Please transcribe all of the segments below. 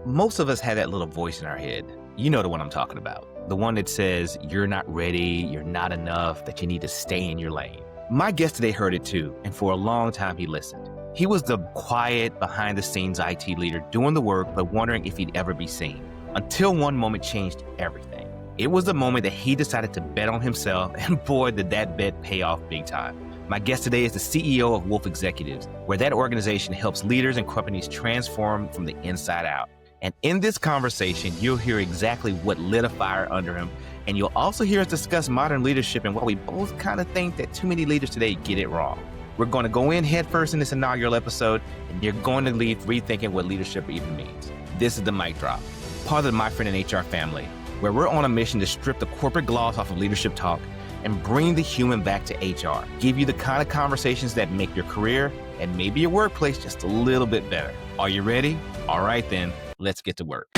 Most of us have that little voice in our head. You know the one I'm talking about. The one that says, you're not ready, you're not enough, that you need to stay in your lane. My guest today heard it too, and for a long time he listened. He was the quiet, behind-the-scenes IT leader doing the work, but wondering if he'd ever be seen. Until one moment changed everything. It was the moment that he decided to bet on himself, and boy, did that bet pay off big time. My guest today is the CEO of Wolf Executives, where that organization helps leaders and companies transform from the inside out. And in this conversation, you'll hear exactly what lit a fire under him, and you'll also hear us discuss modern leadership and why we both kind of think that too many leaders today get it wrong. We're going to go in head first in this inaugural episode, and you're going to leave rethinking what leadership even means. This is the Mic Drop, part of the My Friend in HR family, where we're on a mission to strip the corporate gloss off of leadership talk and bring the human back to HR. Give you the kind of conversations that make your career and maybe your workplace just a little bit better. Are you ready? All right then, let's get to work.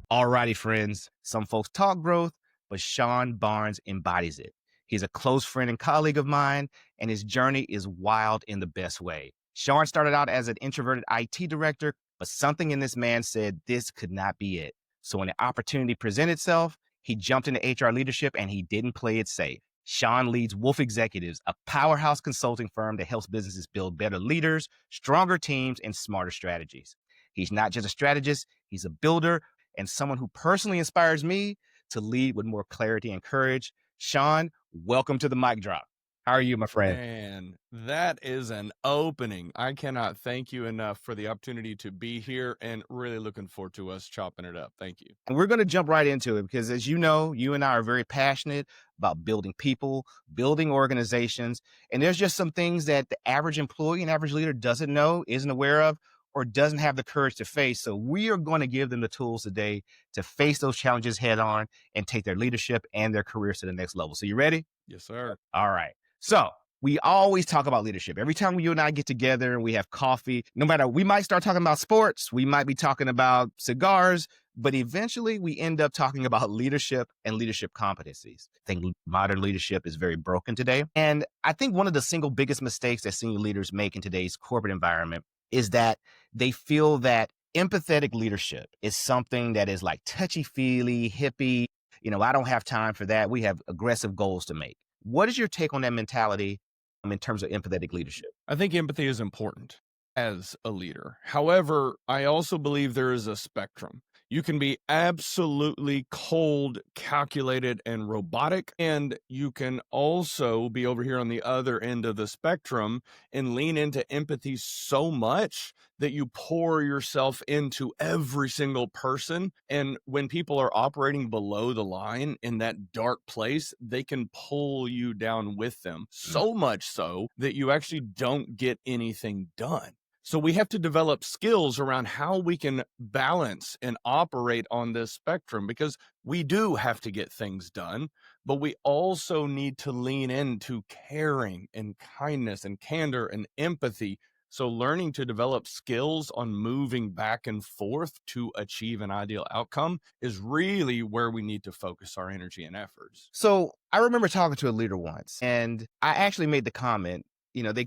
Alrighty, friends. Some folks talk growth, but Shawn Barnes embodies it. He's a close friend and colleague of mine, and his journey is wild in the best way. Shawn started out as an introverted IT director, but something in this man said this could not be it. So when the opportunity presented itself, he jumped into HR leadership and he didn't play it safe. Shawn leads Wolf Executives, a powerhouse consulting firm that helps businesses build better leaders, stronger teams, and smarter strategies. He's not just a strategist, he's a builder, and someone who personally inspires me to lead with more clarity and courage. Shawn, welcome to the Mic Drop. How are you, my friend? Man, that is an opening. I cannot thank you enough for the opportunity to be here, and really looking forward to us chopping it up. Thank you. And we're going to jump right into it because, as you know, you and I are very passionate about building people, building organizations. And there's just some things that the average employee and average leader doesn't know, isn't aware of, or doesn't have the courage to face. So we are going to give them the tools today to face those challenges head on and take their leadership and their careers to the next level. So you ready? Yes, sir. All right. So we always talk about leadership. Every time you and I get together and we have coffee, no matter, we might start talking about sports, we might be talking about cigars, but eventually we end up talking about leadership and leadership competencies. I think modern leadership is very broken today. And I think one of the single biggest mistakes that senior leaders make in today's corporate environment is that they feel that empathetic leadership is something that is like touchy-feely, hippie. I don't have time for that. We have aggressive goals to make. What is your take on that mentality in terms of empathetic leadership? I think empathy is important as a leader. However, I also believe there is a spectrum. You can be absolutely cold, calculated, and robotic, and you can also be over here on the other end of the spectrum and lean into empathy so much that you pour yourself into every single person. And when people are operating below the line in that dark place, they can pull you down with them, so much so that you actually don't get anything done. So we have to develop skills around how we can balance and operate on this spectrum, because we do have to get things done, but we also need to lean into caring and kindness and candor and empathy. So learning to develop skills on moving back and forth to achieve an ideal outcome is really where we need to focus our energy and efforts. So I remember talking to a leader once, and I actually made the comment,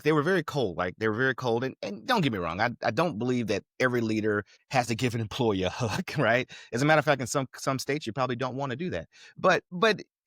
they were very cold, they were very cold. And don't get me wrong, I don't believe that every leader has to give an employee a hug, right? As a matter of fact, in some states, you probably don't want to do that. But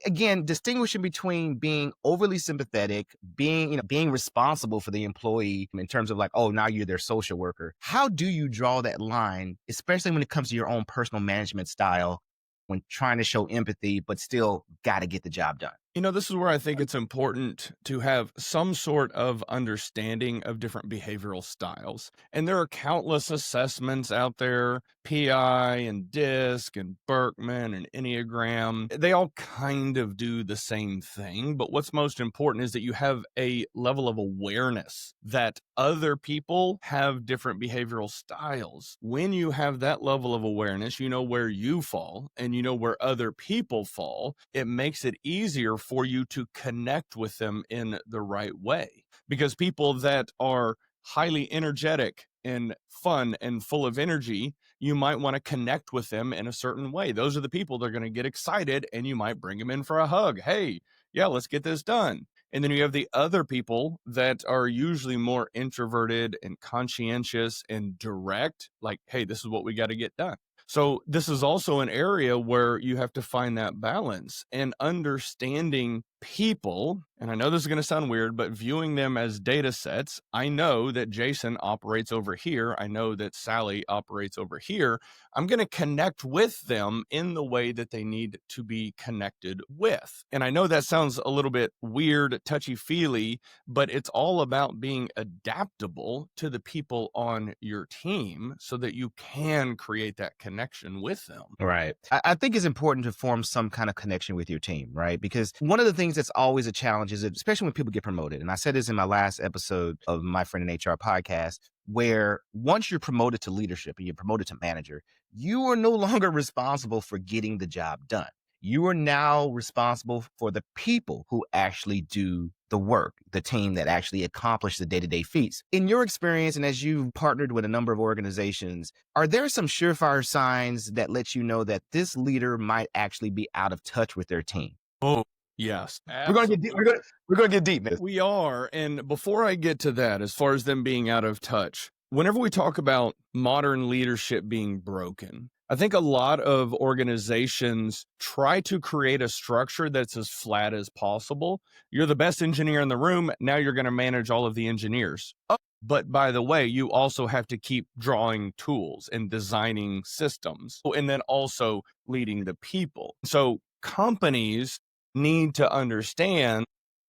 again, distinguishing between being overly sympathetic, being responsible for the employee in terms of oh, now you're their social worker. How do you draw that line, especially when it comes to your own personal management style, when trying to show empathy, but still got to get the job done? This is where I think it's important to have some sort of understanding of different behavioral styles. And there are countless assessments out there, PI and DISC and Berkman and Enneagram. They all kind of do the same thing. But what's most important is that you have a level of awareness that other people have different behavioral styles. When you have that level of awareness, you know where you fall and you know where other people fall. It makes it easier for you to connect with them in the right way, because people that are highly energetic and fun and full of energy, you might want to connect with them in a certain way. Those are the people that are going to get excited, and you might bring them in for a hug. Hey, yeah, let's get this done. And then you have the other people that are usually more introverted and conscientious and direct, like, hey, this is what we got to get done. So this is also an area where you have to find that balance and understanding people. And I know this is going to sound weird, but viewing them as data sets. I know that Jason operates over here. I know that Sally operates over here. I'm going to connect with them in the way that they need to be connected with. And I know that sounds a little bit weird, touchy-feely, but it's all about being adaptable to the people on your team so that you can create that connection with them. Right. I think it's important to form some kind of connection with your team, right? Because one of the things that's always a challenge is, especially when people get promoted, and I said this in my last episode of My Friend in HR podcast, where once you're promoted to leadership and you're promoted to manager, you are no longer responsible for getting the job done. You are now responsible for the people who actually do the work, the team that actually accomplish the day-to-day feats. In your experience, and as you've partnered with a number of organizations, are there some surefire signs that let you know that this leader might actually be out of touch with their team? Oh, yes. We're going to get deep. We're going to get deep, man. We are. And before I get to that, as far as them being out of touch, whenever we talk about modern leadership being broken, I think a lot of organizations try to create a structure that's as flat as possible. You're the best engineer in the room. Now you're going to manage all of the engineers. Oh, but by the way, you also have to keep drawing tools and designing systems, and then also leading the people. So companies need to understand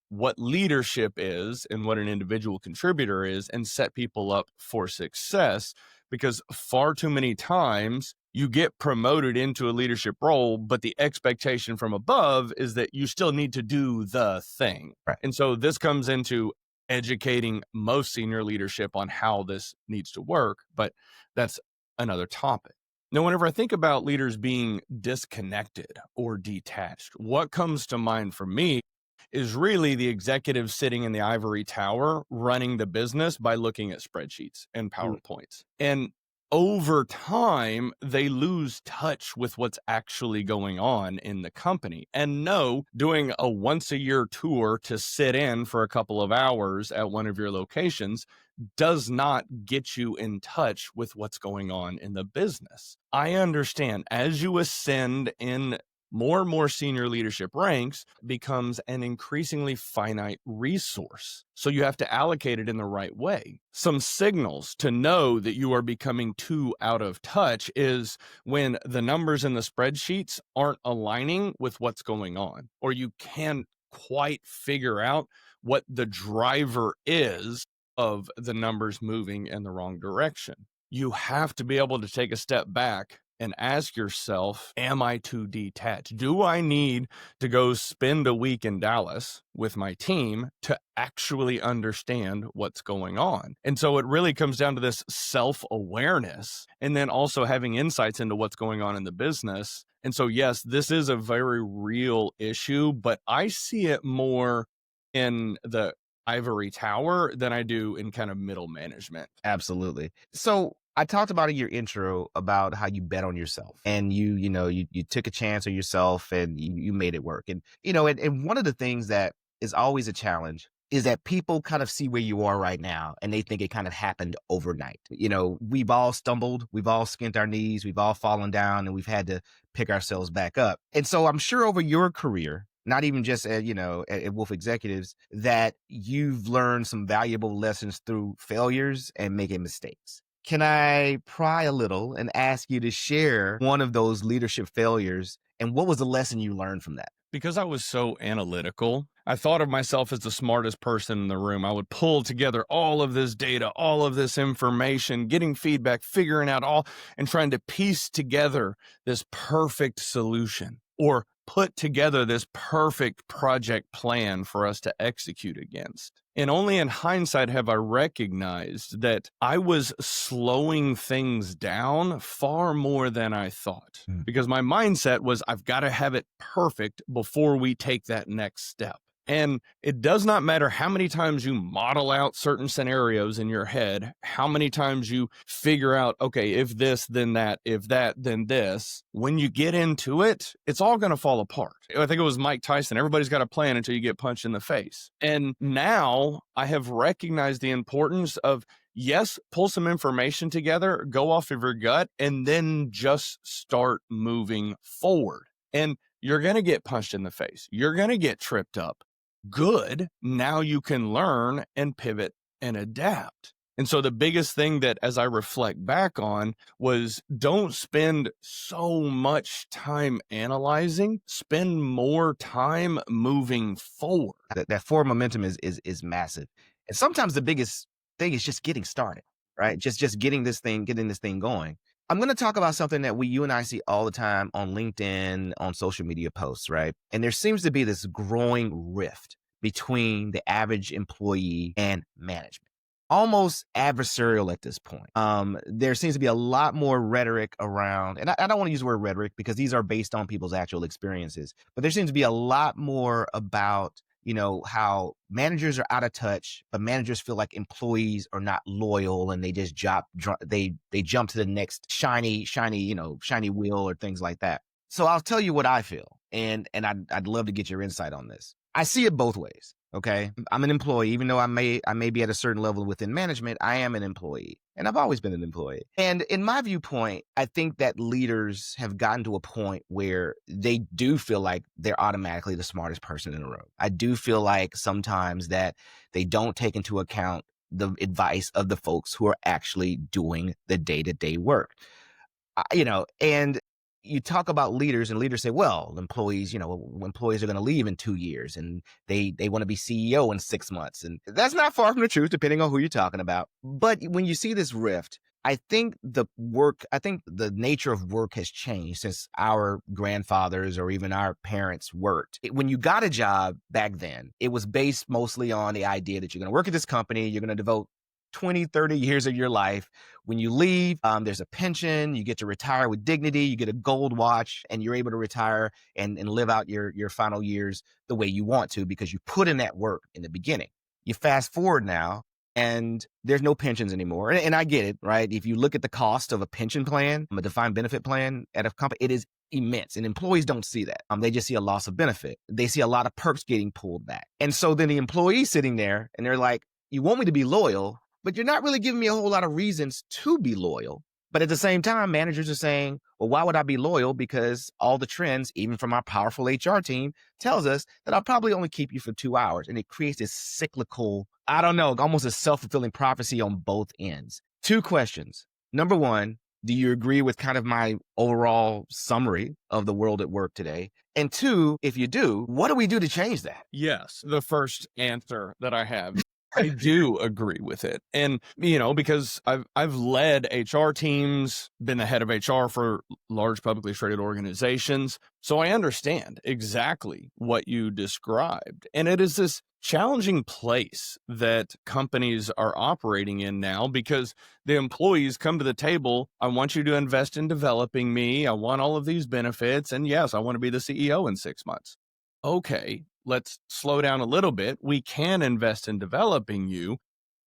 what leadership is and what an individual contributor is and set people up for success, because far too many times you get promoted into a leadership role, but the expectation from above is that you still need to do the thing. Right. And so this comes into educating most senior leadership on how this needs to work, but that's another topic. Now, whenever I think about leaders being disconnected or detached, what comes to mind for me is really the executive sitting in the ivory tower running the business by looking at spreadsheets and PowerPoints. And over time, they lose touch with what's actually going on in the company. And no, doing a once a year tour to sit in for a couple of hours at one of your locations does not get you in touch with what's going on in the business. I understand as you ascend in more and more senior leadership ranks becomes an increasingly finite resource. So you have to allocate it in the right way. Some signals to know that you are becoming too out of touch is when the numbers in the spreadsheets aren't aligning with what's going on, or you can't quite figure out what the driver is of the numbers moving in the wrong direction. You have to be able to take a step back and ask yourself, am I too detached? Do I need to go spend a week in Dallas with my team to actually understand what's going on? And so it really comes down to this self-awareness and then also having insights into what's going on in the business. And so, yes, this is a very real issue, but I see it more in the ivory tower than I do in kind of middle management. Absolutely. So I talked about in your intro about how you bet on yourself and you took a chance on yourself and you made it work. And, and one of the things that is always a challenge is that people kind of see where you are right now and they think it kind of happened overnight. We've all stumbled, we've all skinned our knees, we've all fallen down, and we've had to pick ourselves back up. And so I'm sure over your career, not even just at Wolf Executives, that you've learned some valuable lessons through failures and making mistakes. Can I pry a little and ask you to share one of those leadership failures, and what was the lesson you learned from that? Because I was so analytical, I thought of myself as the smartest person in the room. I would pull together all of this data, all of this information, getting feedback, figuring out all, and trying to piece together this perfect solution or put together this perfect project plan for us to execute against. And only in hindsight have I recognized that I was slowing things down far more than I thought, because my mindset was, I've got to have it perfect before we take that next step. And it does not matter how many times you model out certain scenarios in your head, how many times you figure out, okay, if this, then that, if that, then this. When you get into it, it's all going to fall apart. I think it was Mike Tyson. Everybody's got a plan until you get punched in the face. And now I have recognized the importance of, yes, pull some information together, go off of your gut, and then just start moving forward. And you're going to get punched in the face. You're going to get tripped up. Good. Now you can learn and pivot and adapt. And so the biggest thing that, as I reflect back on, was don't spend so much time analyzing, spend more time moving forward. That forward momentum is massive. And sometimes the biggest thing is just getting started, right? Just getting this thing going. I'm going to talk about something that you and I see all the time on LinkedIn, on social media posts, right? And there seems to be this growing rift between the average employee and management, almost adversarial at this point. There seems to be a lot more rhetoric around, and I don't want to use the word rhetoric because these are based on people's actual experiences, but there seems to be a lot more about how managers are out of touch, but managers feel like employees are not loyal and they just they jump to the next shiny wheel or things like that. So I'll tell you what I feel, and I'd love to get your insight on this. I see it both ways. Okay. I'm an employee, even though I may be at a certain level within management, I am an employee, and I've always been an employee. And in my viewpoint, I think that leaders have gotten to a point where they do feel like they're automatically the smartest person in the room. I do feel like sometimes that they don't take into account the advice of the folks who are actually doing the day-to-day work. And you talk about leaders, and leaders say, well, employees are going to leave in 2 years and they want to be CEO in 6 months. And that's not far from the truth, depending on who you're talking about. But when you see this rift, I think the nature of work has changed since our grandfathers or even our parents worked. When you got a job back then, it was based mostly on the idea that you're going to work at this company, you're going to devote 20, 30 years of your life. When you leave, there's a pension, you get to retire with dignity, you get a gold watch, and you're able to retire and live out your final years the way you want to because you put in that work in the beginning. You fast forward now, and there's no pensions anymore. And I get it, right? If you look at the cost of a pension plan, a defined benefit plan at a company, it is immense. And employees don't see that. They just see a loss of benefit. They see a lot of perks getting pulled back. And so then the employee's sitting there and they're like, you want me to be loyal, but you're not really giving me a whole lot of reasons to be loyal. But at the same time, managers are saying, well, why would I be loyal? Because all the trends, even from our powerful HR team, tells us that I'll probably only keep you for 2 hours. And it creates this cyclical, almost a self-fulfilling prophecy on both ends. 2 questions. Number one, do you agree with kind of my overall summary of the world at work today? And 2, if you do, what do we do to change that? Yes, the first answer that I have. I do agree with it. And, because I've led HR teams, been the head of HR for large publicly traded organizations. So I understand exactly what you described. And it is this challenging place that companies are operating in now because the employees come to the table. I want you to invest in developing me. I want all of these benefits. And yes, I want to be the CEO in 6 months. Okay, let's slow down a little bit. We can invest in developing you.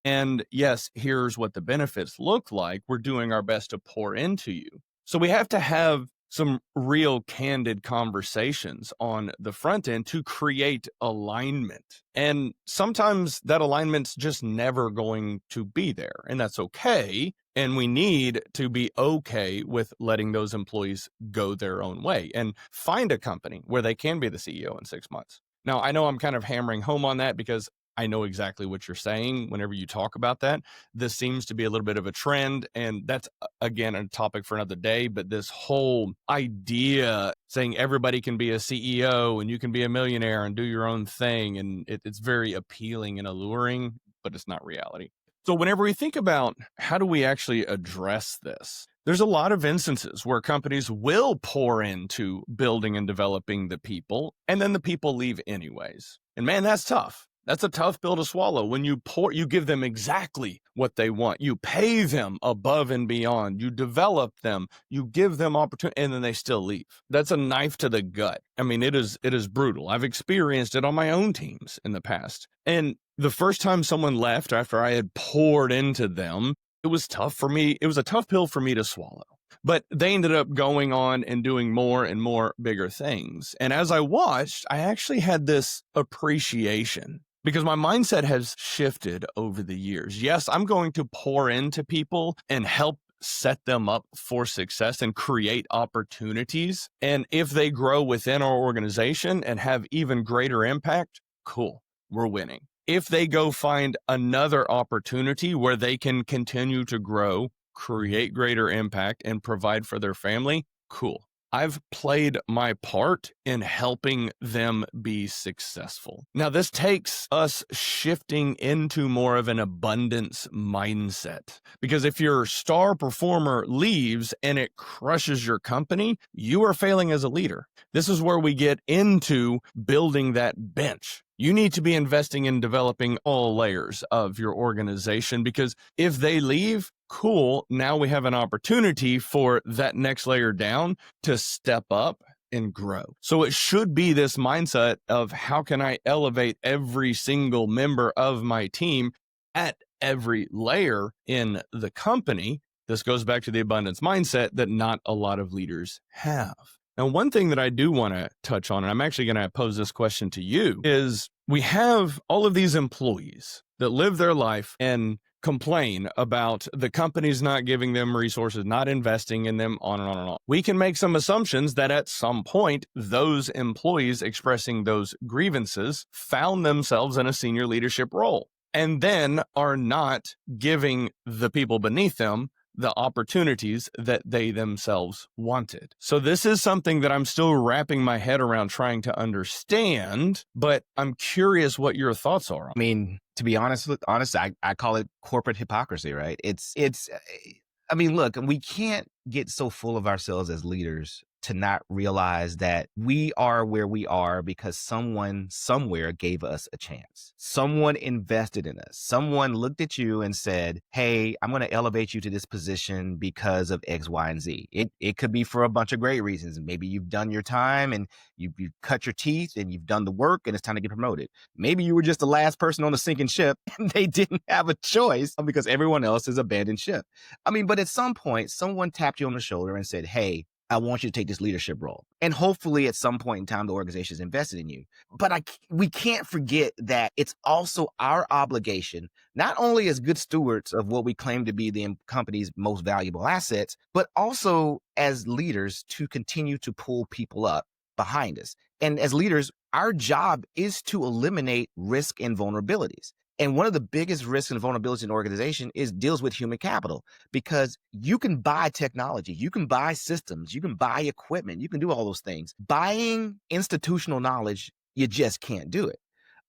And yes, here's what the benefits look like. We're doing our best to pour into you. So we have to have some real candid conversations on the front end to create alignment. And sometimes that alignment's just never going to be there. And that's okay. And we need to be okay with letting those employees go their own way and find a company where they can be the CEO in 6 months. Now, I know I'm kind of hammering home on that because I know exactly what you're saying whenever you talk about that. This seems to be a little bit of a trend, and that's, again, a topic for another day. But this whole idea saying everybody can be a CEO and you can be a millionaire and do your own thing, and it's very appealing and alluring, but it's not reality. So whenever we think about how do we actually address this, there's a lot of instances where companies will pour into building and developing the people, and then the people leave anyways. And man, that's tough. That's a tough pill to swallow. When you give them exactly what they want. You pay them above and beyond. You develop them. You give them opportunity, and then they still leave. That's a knife to the gut. I mean, it is brutal. I've experienced it on my own teams in the past. And the first time someone left after I had poured into them, it was tough for me. It was a tough pill for me to swallow. But they ended up going on and doing more and more bigger things. And as I watched, I actually had this appreciation because my mindset has shifted over the years. Yes, I'm going to pour into people and help set them up for success and create opportunities. And if they grow within our organization and have even greater impact, cool, we're winning. If they go find another opportunity where they can continue to grow, create greater impact, and provide for their family, cool. I've played my part in helping them be successful. Now, this takes us shifting into more of an abundance mindset, because if your star performer leaves and it crushes your company, you are failing as a leader. This is where we get into building that bench. You need to be investing in developing all layers of your organization, because if they leave, cool, now we have an opportunity for that next layer down to step up and grow. So it should be this mindset of how can I elevate every single member of my team at every layer in the company. This goes back to the abundance mindset that not a lot of leaders have. Now, one thing that I do want to touch on, and I'm actually going to pose this question to you, is we have all of these employees that live their life and complain about the company's not giving them resources, not investing in them, on and on and on. We can make some assumptions that at some point, those employees expressing those grievances found themselves in a senior leadership role and then are not giving the people beneath them the opportunities that they themselves wanted. So this is something that I'm still wrapping my head around trying to understand, but I'm curious what your thoughts are. I mean, to be honest, I call it corporate hypocrisy, right? I mean, look, we can't get so full of ourselves as leaders to not realize that we are where we are because someone somewhere gave us a chance. Someone invested in us. Someone looked at you and said, hey, I'm going to elevate you to this position because of X, Y, and Z. It could be for a bunch of great reasons. Maybe you've done your time and you've cut your teeth and you've done the work and it's time to get promoted. Maybe you were just the last person on the sinking ship and they didn't have a choice because everyone else has abandoned ship. I mean, but at some point, someone tapped you on the shoulder and said, hey, I want you to take this leadership role. And hopefully at some point in time, the organization is invested in you. But we can't forget that it's also our obligation, not only as good stewards of what we claim to be the company's most valuable assets, but also as leaders to continue to pull people up behind us. And as leaders, our job is to eliminate risk and vulnerabilities. And one of the biggest risks and vulnerabilities in an organization deals with human capital, because you can buy technology, you can buy systems, you can buy equipment, you can do all those things. Buying institutional knowledge, you just can't do it.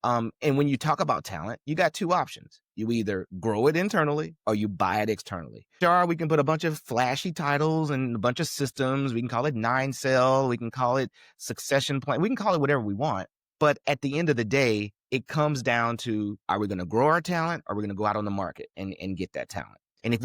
And when you talk about talent, you got two options. You either grow it internally or you buy it externally. Sure, we can put a bunch of flashy titles and a bunch of systems. We can call it 9-cell. We can call it succession plan. We can call it whatever we want. But at the end of the day, it comes down to, are we going to grow our talent or are we going to go out on the market and get that talent? And if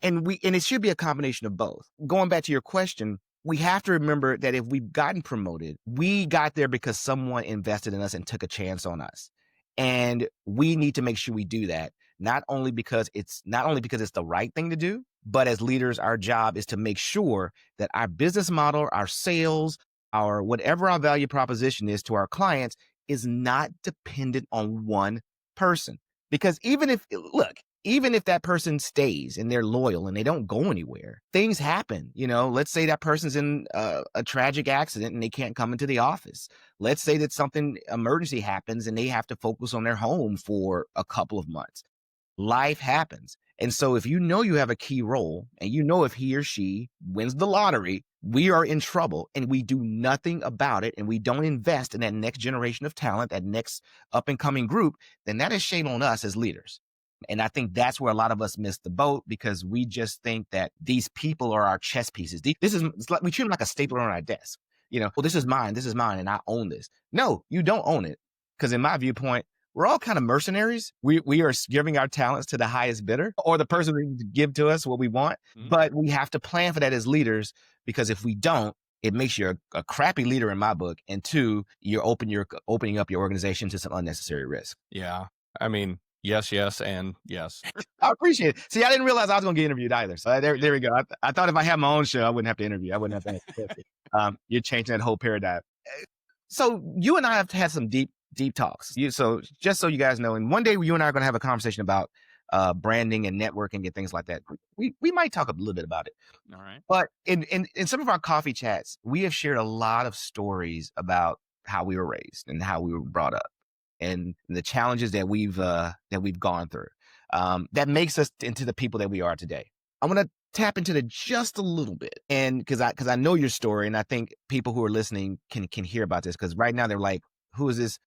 and it should be a combination of both. Going back to your question, we have to remember that if we've gotten promoted, we got there because someone invested in us and took a chance on us. And we need to make sure we do that, not only because it's the right thing to do, but as leaders, our job is to make sure that our business model, our sales, our whatever our value proposition is to our clients is not dependent on one person. Because even if that person stays and they're loyal and they don't go anywhere, things happen. Let's say that person's in a tragic accident and they can't come into the office. Let's say that something emergency happens and they have to focus on their home for a couple of months. Life happens. And so if you have a key role and if he or she wins the lottery, we are in trouble and we do nothing about it and we don't invest in that next generation of talent, that next up and coming group, then that is shame on us as leaders. And I think that's where a lot of us miss the boat, because we just think that these people are our chess pieces. It's like we treat them like a stapler on our desk. Well, this is mine, and I own this. No, you don't own it. Because in my viewpoint, we're all kind of mercenaries. We are giving our talents to the highest bidder or the person who can give to us what we want. But we have to plan for that as leaders, because if we don't, it makes you a crappy leader in my book. And two, you're opening up your organization to some unnecessary risk. Yeah. I mean, yes, and yes. I appreciate it. See, I didn't realize I was going to get interviewed either. So there we go. I thought if I had my own show, I wouldn't have to interview. I wouldn't have to. You're changing that whole paradigm. So you and I have had some deep talks. So just so you guys know, and one day you and I are going to have a conversation about branding and networking and things like that. We might talk a little bit about it. All right. But in some of our coffee chats, we have shared a lot of stories about how we were raised and how we were brought up, and the challenges that we've gone through. That makes us into the people that we are today. I want to tap into that just a little bit, and because I know your story, and I think people who are listening can hear about this, because right now they're like, who is this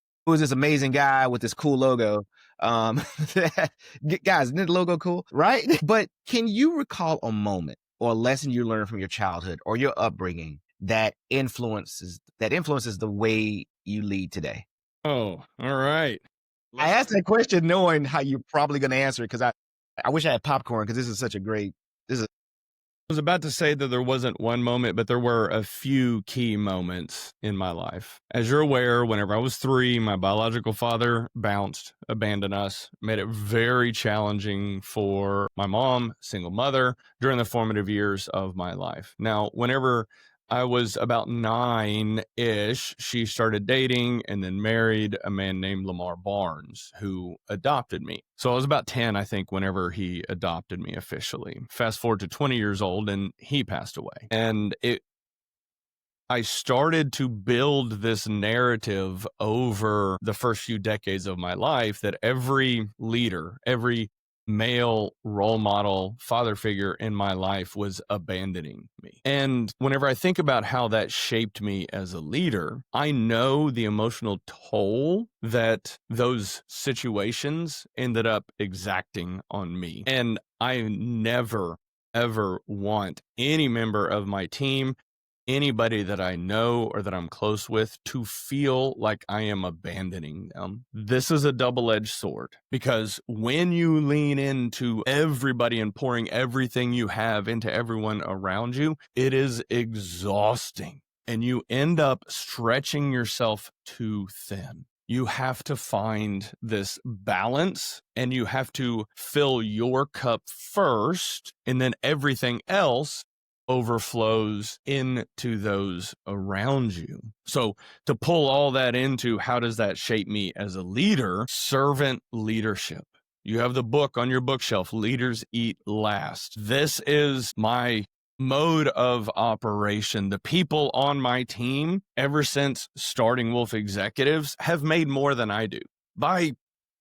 amazing guy with this cool logo? Guys, isn't the logo cool, right? But can you recall a moment or a lesson you learned from your childhood or your upbringing that influences the way you lead today? Oh, all right. I asked that question knowing how you're probably going to answer it, because I wish I had popcorn, because this is such a great. I was about to say that there wasn't one moment, but there were a few key moments in my life. As you're aware, whenever I was 3, my biological father bounced, abandoned us, made it very challenging for my mom, single mother, during the formative years of my life. Now, whenever I was about 9-ish, she started dating and then married a man named Lamar Barnes, who adopted me. So I was about 10, I think, whenever he adopted me officially. Fast forward to 20 years old, and he passed away. And I started to build this narrative over the first few decades of my life that every leader, every male role model, father figure in my life was abandoning me. And whenever I think about how that shaped me as a leader, I know the emotional toll that those situations ended up exacting on me. And I never, ever want any member of my team, anybody that I know or that I'm close with, to feel like I am abandoning them. This is a double-edged sword, because when you lean into everybody and pouring everything you have into everyone around you, it is exhausting, and you end up stretching yourself too thin. You have to find this balance, and you have to fill your cup first, and then everything else overflows into those around you. So to pull all that into how does that shape me as a leader? Servant leadership. You have the book on your bookshelf, Leaders Eat Last. This is my mode of operation. The people on my team, ever since starting Wolf Executives, have made more than I do by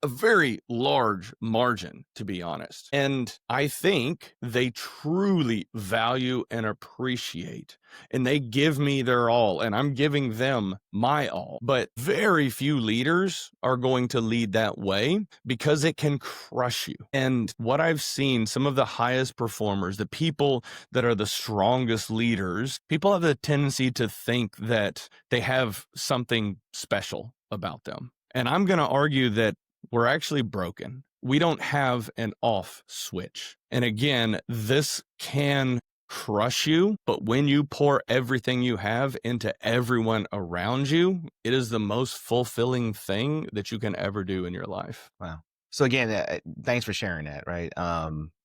a very large margin, to be honest. And I think they truly value and appreciate, and they give me their all, and I'm giving them my all. But very few leaders are going to lead that way, because it can crush you. And what I've seen, some of the highest performers, the people that are the strongest leaders, people have a tendency to think that they have something special about them. And I'm going to argue that we're actually broken. We don't have an off switch. And again, this can crush you, but when you pour everything you have into everyone around you, it is the most fulfilling thing that you can ever do in your life. Wow. So again, thanks for sharing that, right?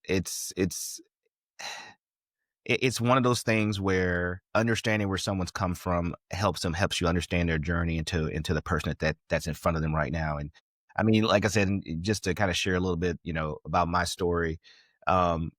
It's one of those things where understanding where someone's come from helps you understand their journey into the person that's in front of them right now. And I mean, like I said, just to kind of share a little bit, about my story, in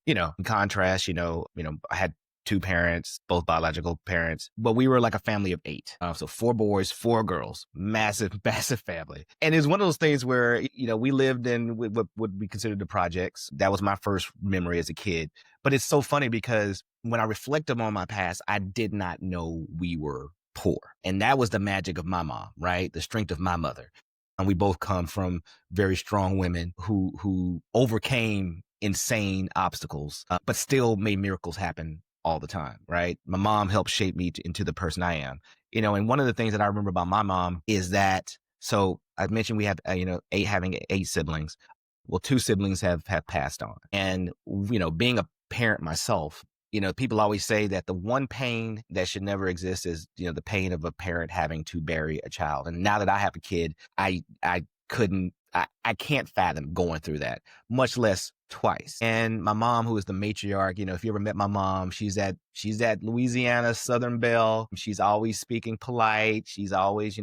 contrast, I had 2 parents, both biological parents, but we were like a family of 8. So 4 boys, 4 girls, massive, massive family. And it's one of those things where, we lived in what would be considered the projects. That was my first memory as a kid. But it's so funny because when I reflect on my past, I did not know we were poor. And that was the magic of my mom, right? The strength of my mother. And we both come from very strong women who overcame insane obstacles, but still made miracles happen all the time, right? My mom helped shape me into the person I am, and one of the things that I remember about my mom is that So I mentioned we have, having 8 siblings. Well, 2 siblings have passed on. And, being a parent myself, people always say that the one pain that should never exist is, the pain of a parent having to bury a child. And now that I have a kid, I can't fathom going through that, much less twice. And my mom, who is the matriarch, if you ever met my mom, she's that Louisiana Southern belle. She's always speaking polite. She's always,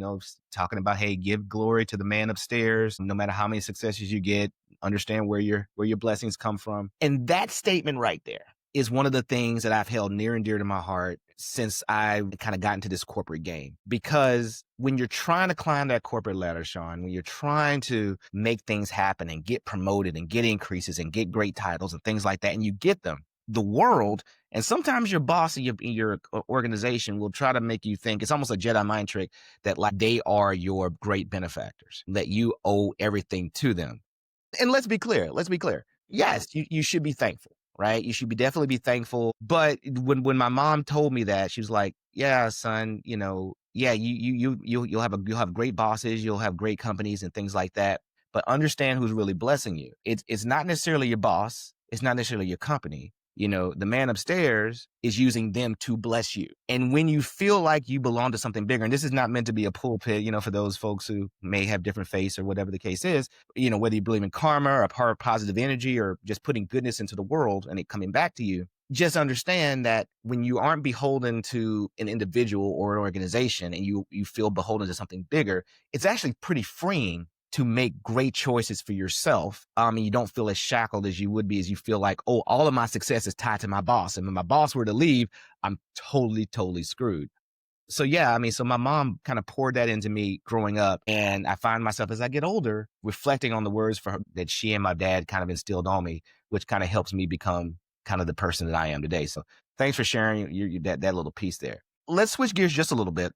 talking about, hey, give glory to the man upstairs. No matter how many successes you get, understand where your blessings come from. And that statement right there is one of the things that I've held near and dear to my heart since I kind of got into this corporate game. Because when you're trying to climb that corporate ladder, Shawn, when you're trying to make things happen and get promoted and get increases and get great titles and things like that, and you get them, the world, and sometimes your boss in your organization will try to make you think, it's almost a Jedi mind trick, that like they are your great benefactors, that you owe everything to them. And let's be clear. Yes, you should be thankful, right? You should definitely be thankful. But when my mom told me that, she was like, yeah, son, yeah, you'll have great bosses, you'll have great companies and things like that. But understand who's really blessing you. It's not necessarily your boss. It's not necessarily your company. The man upstairs is using them to bless you. And when you feel like you belong to something bigger, and this is not meant to be a pulpit, for those folks who may have different faiths or whatever the case is, whether you believe in karma or positive energy or just putting goodness into the world and it coming back to you, just understand that when you aren't beholden to an individual or an organization and you feel beholden to something bigger, it's actually pretty freeing to make great choices for yourself. And you don't feel as shackled as you would be, as you feel like, oh, all of my success is tied to my boss. And when my boss were to leave, I'm totally, totally screwed. So yeah, so my mom kind of poured that into me growing up. And I find myself as I get older, reflecting on the words that she and my dad kind of instilled on me, which kind of helps me become kind of the person that I am today. So thanks for sharing that little piece there. Let's switch gears just a little bit.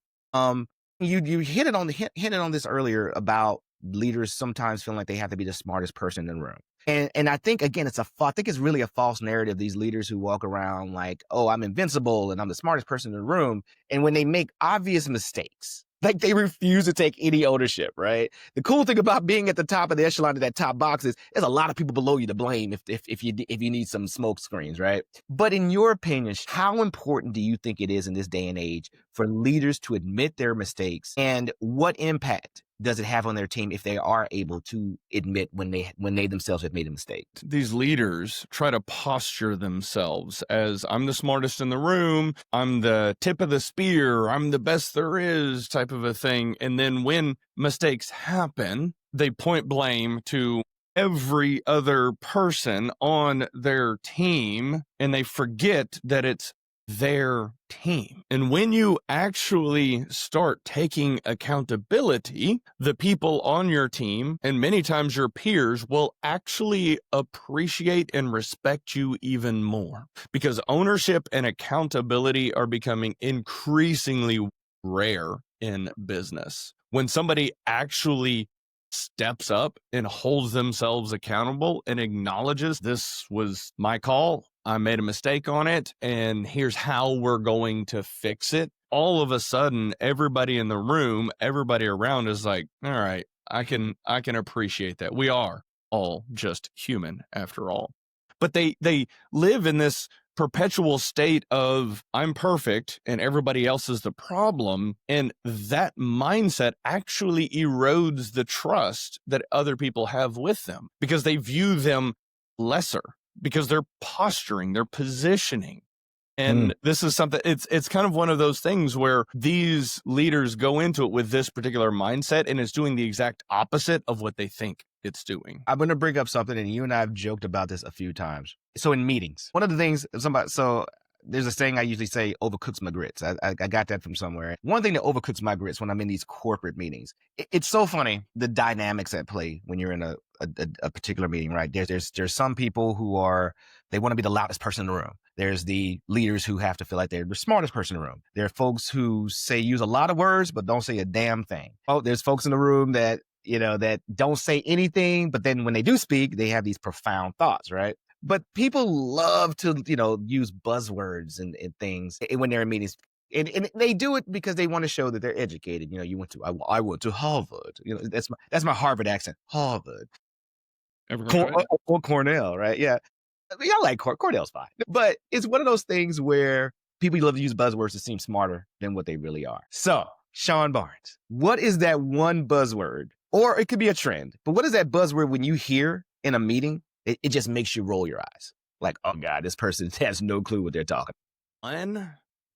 You hit it on this earlier about leaders sometimes feeling like they have to be the smartest person in the room. And I think, again, I think it's really a false narrative, these leaders who walk around like, oh, I'm invincible and I'm the smartest person in the room. And when they make obvious mistakes, like they refuse to take any ownership, right? The cool thing about being at the top of the echelon of that top box is there's a lot of people below you to blame if you need some smoke screens, right? But in your opinion, how important do you think it is in this day and age for leaders to admit their mistakes, and what impact does it have on their team if they are able to admit when they themselves have made a mistake? These leaders try to posture themselves as, I'm the smartest in the room, I'm the tip of the spear, I'm the best there is, type of a thing. And then when mistakes happen, they point blame to every other person on their team, and they forget that it's their team. And when you actually start taking accountability, the people on your team, and many times your peers, will actually appreciate and respect you even more, because ownership and accountability are becoming increasingly rare in business. When somebody actually steps up and holds themselves accountable and acknowledges, this was my call, I made a mistake on it, and here's how we're going to fix it. All of a sudden, everybody in the room, everybody around is like, all right, I can appreciate that. We are all just human after all. But they live in this perpetual state of, I'm perfect and everybody else is the problem. And that mindset actually erodes the trust that other people have with them, because they view them lesser, because they're posturing, they're positioning. And this is something, it's kind of one of those things where these leaders go into it with this particular mindset, and it's doing the exact opposite of what they think it's doing. I'm going to bring up something, and you and I have joked about this a few times. So in meetings, one of the things, there's a saying I usually say, overcooks my grits. I got that from somewhere. One thing that overcooks my grits when I'm in these corporate meetings, it's so funny, the dynamics at play when you're in a particular meeting, right? There's some people who they want to be the loudest person in the room. There's the leaders who have to feel like they're the smartest person in the room. There are folks who use a lot of words, but don't say a damn thing. Oh, there's folks in the room that don't say anything, but then when they do speak, they have these profound thoughts, right? But people love to, use buzzwords and things when they're in meetings. And they do it because they want to show that they're educated. I went to Harvard. That's my Harvard accent. Harvard. Ever heard of it? Or Cornell, right? Yeah. I like Cornell's fine. But it's one of those things where people love to use buzzwords to seem smarter than what they really are. So, Shawn Barnes, what is that one buzzword? Or it could be a trend, but what is that buzzword when you hear in a meeting, it just makes you roll your eyes? Like, oh God, this person has no clue what they're talking.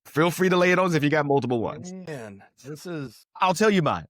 Feel free to lay it on if you got multiple ones. Man, this is... I'll tell you mine.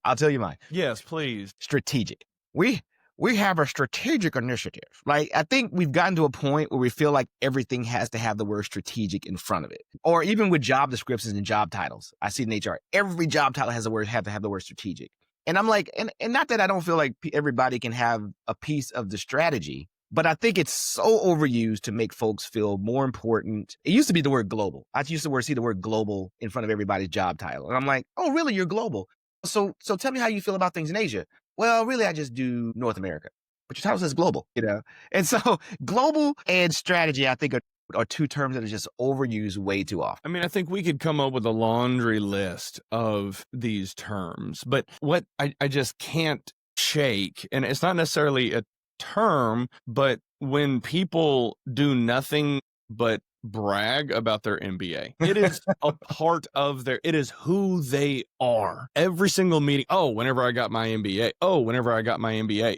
Yes, please. Strategic. We have a strategic initiative. Like, I think we've gotten to a point where we feel like everything has to have the word strategic in front of it. Or even with job descriptions and job titles. I see in HR, every job title has have to have the word strategic. And I'm like, and not that I don't feel like everybody can have a piece of the strategy, but I think it's so overused to make folks feel more important. It used to be the word global. I used to see the word global in front of everybody's job title. And I'm like, oh, really? You're global. So tell me how you feel about things in Asia. Well, really, I just do North America. But your title says global, And so global and strategy, I think, are two terms that are just overused way too often. I mean, I think we could come up with a laundry list of these terms, but what I just can't shake, and it's not necessarily a term, but when people do nothing but brag about their MBA, it is a part of it is who they are. Every single meeting, oh, whenever I got my MBA,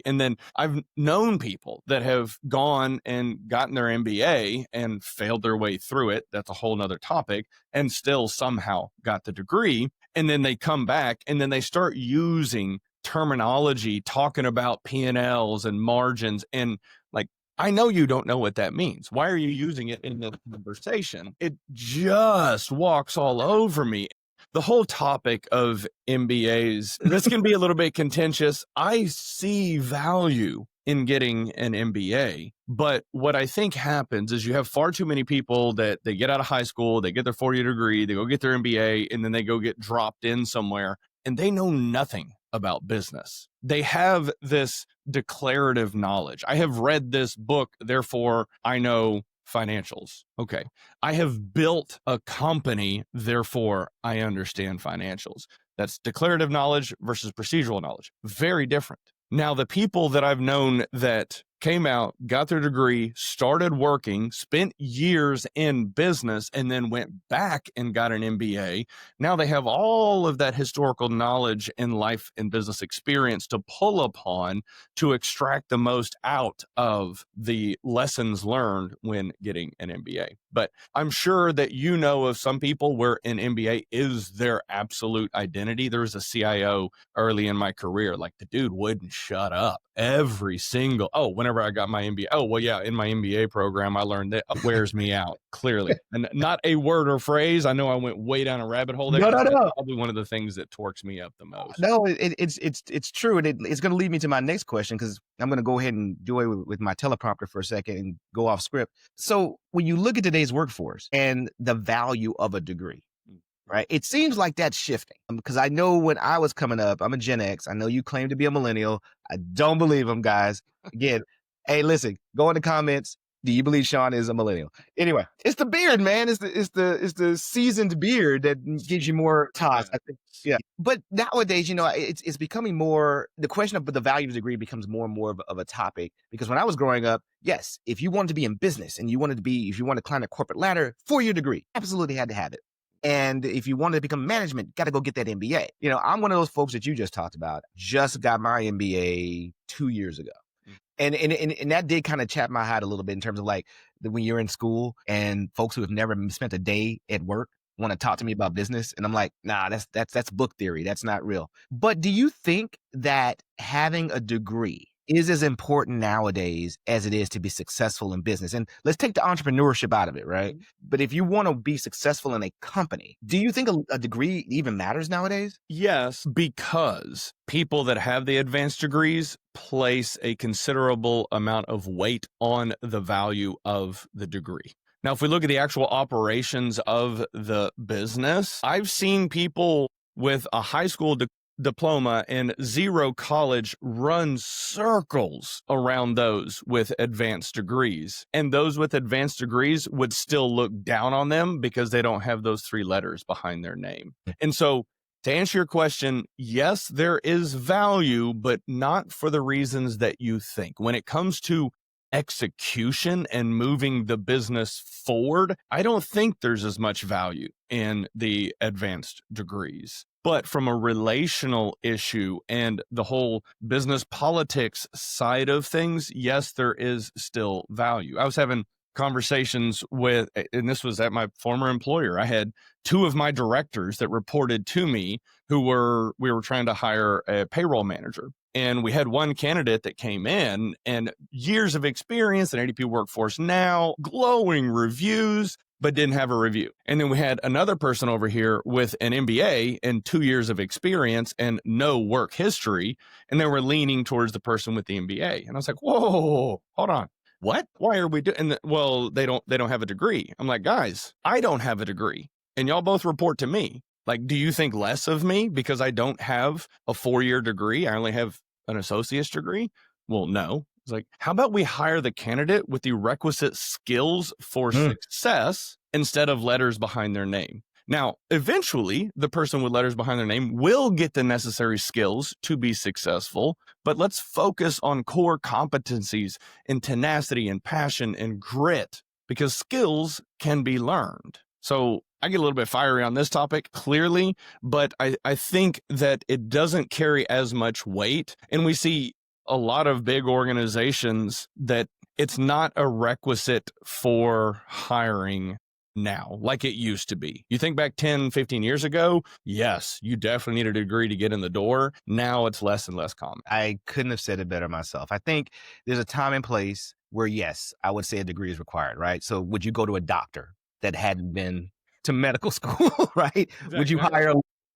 and then I've known people that have gone and gotten their MBA and failed their way through it. That's a whole nother topic, and still somehow got the degree. And then they come back and then they start using terminology, talking about P&Ls and margins, and like, I know you don't know what that means. Why are you using it in the conversation? It just walks all over me. The whole topic of MBAs, this can be a little bit contentious. I see value in getting an MBA, but what I think happens is you have far too many people that they get out of high school, they get their 4-year degree, they go get their MBA, and then they go get dropped in somewhere, and they know nothing about business. They have this declarative knowledge. I have read this book, therefore I know financials. Okay. I have built a company, therefore I understand financials. That's declarative knowledge versus procedural knowledge. Very different. Now, the people that I've known that came out, got their degree, started working, spent years in business, and then went back and got an MBA. Now they have all of that historical knowledge and life and business experience to pull upon to extract the most out of the lessons learned when getting an MBA. But I'm sure that you know of some people where an MBA is their absolute identity. There was a CIO early in my career, like the dude wouldn't shut up. Every single, whenever I got my MBA, in my MBA program, I learned that wears me out, clearly. And not a word or phrase. I know I went way down a rabbit hole there. No. That's probably one of the things that torques me up the most. No, it's true. And it's going to lead me to my next question, because I'm going to go ahead and do away with my teleprompter for a second and go off script. So when you look at today's workforce and the value of a degree, right? It seems like that's shifting, because I know when I was coming up, I'm a Gen X. I know you claim to be a millennial. I don't believe them, guys. Again, hey, listen, go in the comments. Do you believe Shawn is a millennial? Anyway, it's the beard, man. It's the seasoned beard that gives you more ties. I think, yeah. But nowadays, it's becoming more, the question of the value of the degree becomes more and more of a topic, because when I was growing up, yes, if you wanted to be in business and if you wanted to climb the corporate ladder, 4-year degree, absolutely had to have it. And if you wanted to become management, got to go get that MBA. I'm one of those folks that you just talked about. Just got my MBA 2 years ago. And that did kind of chap my hide a little bit in terms of like when you're in school and folks who have never spent a day at work want to talk to me about business. And I'm like, nah, that's book theory. That's not real. But do you think that having a degree is as important nowadays as it is to be successful in business? And let's take the entrepreneurship out of it, right? But if you want to be successful in a company, do you think a degree even matters nowadays? Yes, because people that have the advanced degrees place a considerable amount of weight on the value of the degree. Now, if we look at the actual operations of the business, I've seen people with a high school degree diploma and 0 college run circles around those with advanced degrees. And those with advanced degrees would still look down on them because they don't have those 3 letters behind their name. And so to answer your question, yes, there is value, but not for the reasons that you think. When it comes to execution and moving the business forward, I don't think there's as much value in the advanced degrees. But from a relational issue and the whole business politics side of things, yes, there is still value. I was having conversations with, and this was at my former employer. I had 2 of my directors that reported to me we were trying to hire a payroll manager. And we had one candidate that came in and years of experience in ADP Workforce Now, glowing reviews, but didn't have a review. And then we had another person over here with an MBA and 2 years of experience and no work history. And they were leaning towards the person with the MBA. And I was like, whoa, hold on. What? Why are we doing? Well, they don't have a degree. I'm like, guys, I don't have a degree. And y'all both report to me. Like, do you think less of me because I don't have a 4-year degree? I only have an associate's degree? Well, no. It's like, how about we hire the candidate with the requisite skills for success instead of letters behind their name? Now, eventually, the person with letters behind their name will get the necessary skills to be successful, but let's focus on core competencies and tenacity and passion and grit, because skills can be learned. So I get a little bit fiery on this topic, clearly, but I think that it doesn't carry as much weight. And we see a lot of big organizations that it's not a requisite for hiring now, like it used to be. You think back 10, 15 years ago, yes, you definitely needed a degree to get in the door. Now it's less and less common. I couldn't have said it better myself. I think there's a time and place where, yes, I would say a degree is required, right? So would you go to a doctor that hadn't been to medical school, right? Exactly. Would you hire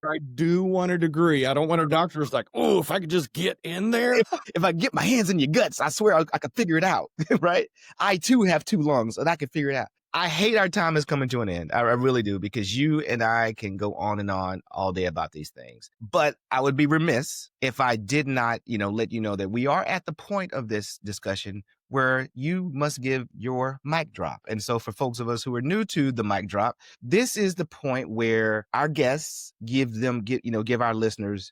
I do want a degree. I don't want a doctor who's like, oh, if I could just get in there. If I get my hands in your guts, I swear I could figure it out, right? I too have 2 lungs and I can figure it out. I hate our time is coming to an end. I really do, because you and I can go on and on all day about these things. But I would be remiss if I did not, let you know that we are at the point of this discussion where you must give your mic drop. And so for folks of us who are new to the mic drop, this is the point where our guests give our listeners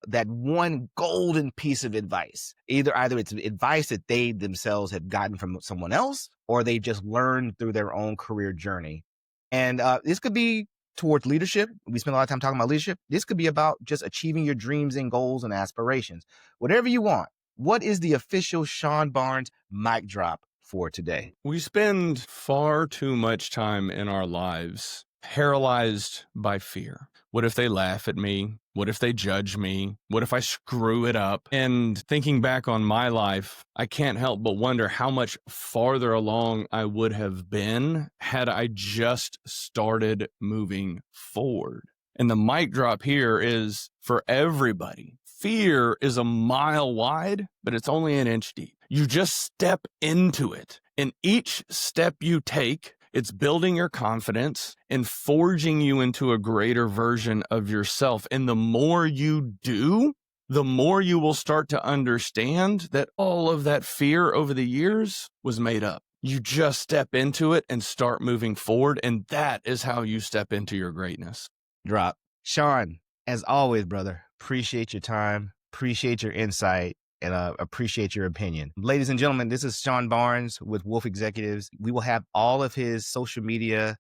that one golden piece of advice. Either it's advice that they themselves have gotten from someone else, or they just learned through their own career journey. And this could be towards leadership. We spend a lot of time talking about leadership. This could be about just achieving your dreams and goals and aspirations. Whatever you want. What is the official Shawn Barnes mic drop for today? We spend far too much time in our lives paralyzed by fear. What if they laugh at me? What if they judge me? What if I screw it up? And thinking back on my life, I can't help but wonder how much farther along I would have been had I just started moving forward. And the mic drop here is for everybody. Fear is a mile wide, but it's only an inch deep. You just step into it. And each step you take, it's building your confidence and forging you into a greater version of yourself. And the more you do, the more you will start to understand that all of that fear over the years was made up. You just step into it and start moving forward. And that is how you step into your greatness. Drop. Shawn, as always, brother, appreciate your time, appreciate your insight, and appreciate your opinion. Ladies and gentlemen, this is Shawn Barnes with Wolf Executives. We will have all of his social media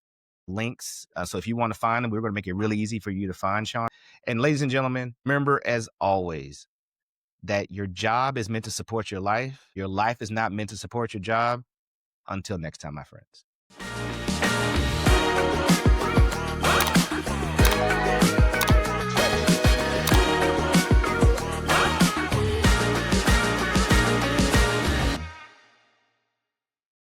links. So if you want to find him, we're going to make it really easy for you to find Shawn. And ladies and gentlemen, remember, as always, that your job is meant to support your life. Your life is not meant to support your job. Until next time, my friends.